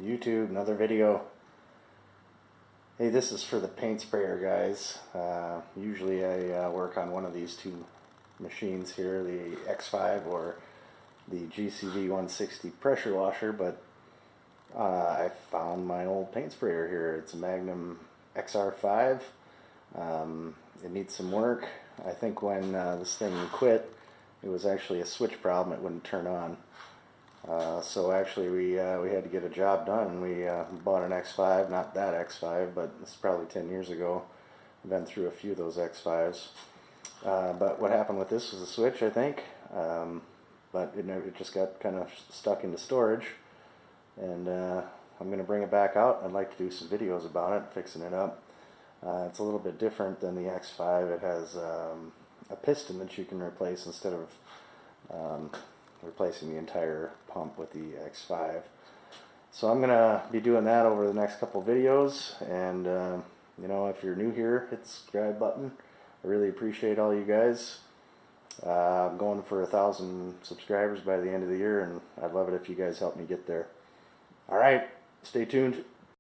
YouTube, another video. Hey, this is for the paint sprayer, guys. Usually I work on one of these two machines here, the X5 or the GCV 160 pressure washer, but I found my old paint sprayer here. It's a Magnum XR5. It needs some work. I think when this thing quit, it was actually a switch problem. It wouldn't turn on. So actually we had to get a job done. We bought an X5, not that X5, but it's probably 10 years ago. I've been through a few of those X5s. But what happened with this was a switch, I think. But it just got kind of stuck into storage. And I'm going to bring it back out. I'd like to do some videos about it, fixing it up. It's a little bit different than the X5. It has a piston that you can replace instead of replacing the entire pump with the X5. So I'm gonna be doing that over the next couple videos, and you know, if you're new here, hit the subscribe button. I really appreciate all you guys. I'm going for 1,000 subscribers by the end of the year, and I'd love it if you guys help me get there. Alright, stay tuned.